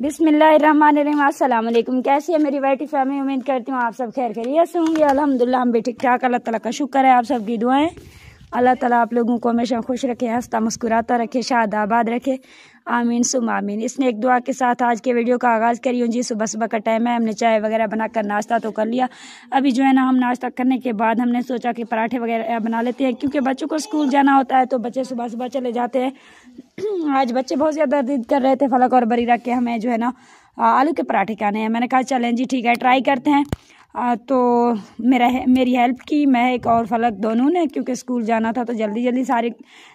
बिस्मिल्लाहिर्रहमानिर्रहीम। अस्सलाम वालेकुम। कैसी है मेरी वाइटी फैमिली? उम्मीद करती हूँ आप सब खैर खैरियत से होंगे। अल्हम्दुलिल्लाह हम भी ठीक ठाक। अल्लाह ताला का शुक्र है, आप सबकी दुआएं। अल्लाह ताला आप लोगों को हमेशा खुश रखे, हंसता मुस्कुराता रखे, शाद आबाद रखे। आमीन सुम आमीन। इसने एक दुआ के साथ आज के वीडियो का आगाज़ करी हूँ जी। सुबह सुबह का टाइम है, हमने चाय वगैरह बनाकर नाश्ता तो कर लिया। अभी जो है ना, हम नाश्ता करने के बाद हमने सोचा कि पराठे वगैरह बना लेते हैं, क्योंकि बच्चों को स्कूल जाना होता है तो बच्चे सुबह सुबह चले जाते हैं। आज बच्चे बहुत ज़्यादा जिद कर रहे थे, फलक और बरीरा के हमें जो है ना आलू के पराठे खाने हैं। मैंने कहा चलें जी ठीक है, ट्राई करते हैं। तो मेरी हेल्प की महक और फलक दोनों ने, क्योंकि स्कूल जाना था तो जल्दी जल्दी सारी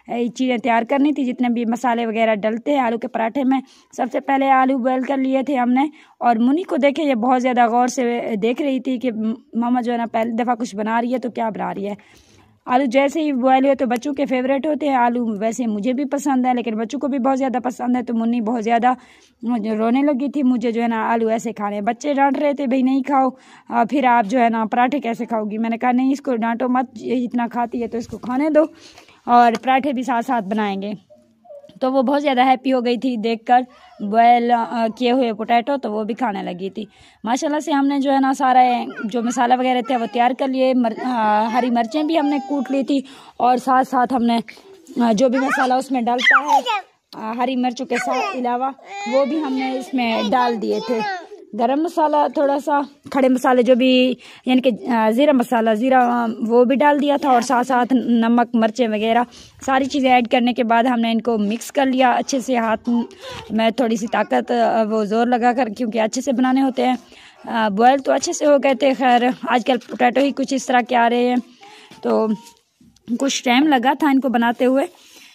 चीज़ें तैयार करनी थी, जितने भी मसाले वगैरह डलते हैं आलू के पराठे में। सबसे पहले आलू बॉयल कर लिए थे हमने, और मुन्नी को देखे ये बहुत ज़्यादा गौर से देख रही थी कि मामा जो है ना पहली दफ़ा कुछ बना रही है, तो क्या बना रही है। आलू जैसे ही बॉयल हुए तो बच्चों के फेवरेट होते हैं आलू, वैसे मुझे भी पसंद है लेकिन बच्चों को भी बहुत ज़्यादा पसंद है। तो मुन्नी बहुत ज़्यादा रोने लगी थी, मुझे जो है ना आलू ऐसे खाने। बच्चे डांट रहे थे भाई नहीं खाओ, फिर आप जो है ना पराठे कैसे खाओगी। मैंने कहा नहीं, इसको डांटो मत, इतना खाती है तो इसको खाने दो, और पराठे भी साथ साथ बनाएंगे। तो वो बहुत ज़्यादा हैप्पी हो गई थी देखकर बॉयल किए हुए पोटैटो, तो वो भी खाने लगी थी। माशाल्लाह से हमने जो है ना सारा जो मसाला वगैरह थे वो तैयार कर लिए। हरी मिर्चें भी हमने कूट ली थी, और साथ साथ हमने जो भी मसाला उसमें डालता है हरी मिर्चों के साथ अलावा वो भी हमने इसमें डाल दिए थे। गरम मसाला, थोड़ा सा खड़े मसाले जो भी, यानी कि ज़ीरा मसाला, ज़ीरा वो भी डाल दिया था, और साथ साथ नमक मिर्चें वगैरह सारी चीज़ें ऐड करने के बाद हमने इनको मिक्स कर लिया अच्छे से। हाथ में थोड़ी सी ताकत वो ज़ोर लगा कर, क्योंकि अच्छे से बनाने होते हैं। बॉयल तो अच्छे से हो गए थे। खैर आजकल पोटैटो ही कुछ इस तरह के आ रहे हैं, तो कुछ टाइम लगा था इनको बनाते हुए।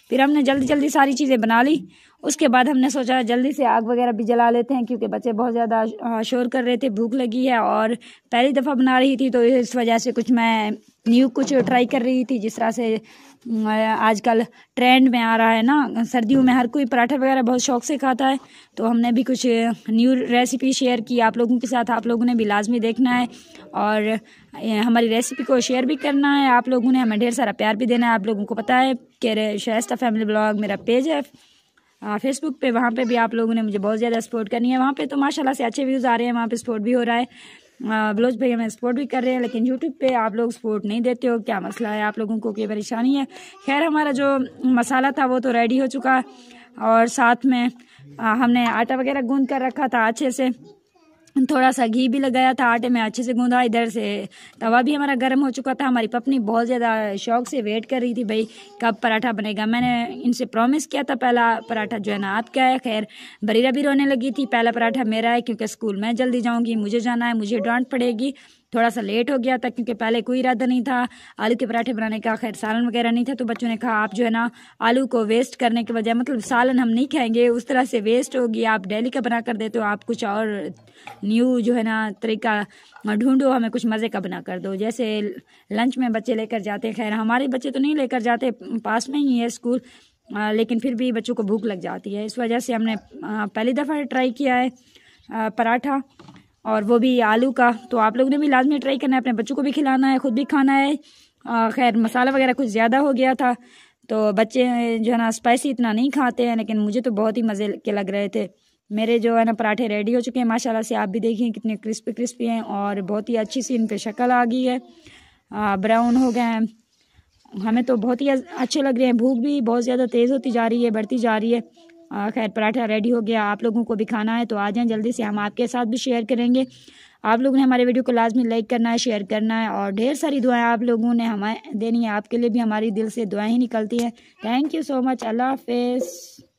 फिर हमने जल्दी जल्दी सारी चीज़ें बना ली। उसके बाद हमने सोचा जल्दी से आग वगैरह भी जला लेते हैं, क्योंकि बच्चे बहुत ज़्यादा शोर कर रहे थे, भूख लगी है, और पहली दफ़ा बना रही थी तो इस वजह से कुछ मैं न्यू कुछ ट्राई कर रही थी। जिस तरह से आजकल ट्रेंड में आ रहा है ना, सर्दियों में हर कोई पराठा वगैरह बहुत शौक से खाता है, तो हमने भी कुछ न्यू रेसिपी शेयर की आप लोगों के साथ। आप लोगों ने भी लाजमी देखना है, और हमारी रेसिपी को शेयर भी करना है। आप लोगों ने हमें ढेर सारा प्यार भी देना है। आप लोगों को पता है कि शाइस्ता फैमिली ब्लॉग मेरा पेज है फेसबुक पे, वहाँ पे भी आप लोगों ने मुझे बहुत ज़्यादा सपोर्ट करनी है। वहाँ पे तो माशाल्लाह से अच्छे व्यूज़ आ रहे हैं, वहाँ पे सपोर्ट भी हो रहा है। ब्लॉग्स पे हमें सपोर्ट भी कर रहे हैं, लेकिन यूट्यूब पे आप लोग सपोर्ट नहीं देते हो। क्या मसला है, आप लोगों को क्या परेशानी है? खैर हमारा जो मसाला था वो तो रेडी हो चुका है, और साथ में हमने आटा वगैरह गूंद कर रखा था अच्छे से। थोड़ा सा घी भी लगाया था आटे में, अच्छे से गूंदा। इधर से तवा भी हमारा गर्म हो चुका था। हमारी पत्नी बहुत ज़्यादा शौक से वेट कर रही थी भाई कब पराठा बनेगा। मैंने इनसे प्रॉमिस किया था पहला पराठा जो है ना आपका है। खैर बरीरा भी रोने लगी थी, पहला पराठा मेरा है, क्योंकि स्कूल में जल्दी जाऊँगी, मुझे जाना है, मुझे डांट पड़ेगी। थोड़ा सा लेट हो गया था, क्योंकि पहले कोई इरादा नहीं था आलू के पराठे बनाने का। खैर सालन वगैरह नहीं था, तो बच्चों ने कहा आप जो है ना आलू को वेस्ट करने के बजाय, मतलब सालन हम नहीं खाएंगे, उस तरह से वेस्ट होगी, आप डेली का बना कर देते हो, आप कुछ और न्यू जो है ना तरीका ढूंढो, हमें कुछ मज़े का बना कर दो, जैसे लंच में बच्चे लेकर जाते हैं। खैर हमारे बच्चे तो नहीं लेकर जाते, पास में ही है स्कूल, लेकिन फिर भी बच्चों को भूख लग जाती है। इस वजह से हमने पहली दफ़ा ट्राई किया है पराठा, और वो भी आलू का। तो आप लोगों ने भी लाजमी ट्राई करना है, अपने बच्चों को भी खिलाना है, ख़ुद भी खाना है। खैर मसाला वगैरह कुछ ज़्यादा हो गया था, तो बच्चे जो है ना स्पाइसी इतना नहीं खाते हैं, लेकिन मुझे तो बहुत ही मज़े के लग रहे थे। मेरे जो है ना पराठे रेडी हो चुके हैं माशाल्लाह से। आप भी देखिए कितने क्रिस्पी क्रिस्पी हैं, और बहुत ही अच्छी सी इन पे शक्ल आ गई है, ब्राउन हो गए हैं। हमें तो बहुत ही अच्छे लग रहे हैं। भूख भी बहुत ज़्यादा तेज़ होती जा रही है, बढ़ती जा रही है। खैर पराठा रेडी हो गया। आप लोगों को भी खाना है तो आ जाएं जल्दी से, हम आपके साथ भी शेयर करेंगे। आप लोगों ने हमारे वीडियो को लाजमी लाइक करना है, शेयर करना है, और ढेर सारी दुआएं आप लोगों ने हमें देनी है। आपके लिए भी हमारी दिल से दुआएं ही निकलती हैं। Thank you so much. अल्लाह हाफिज़।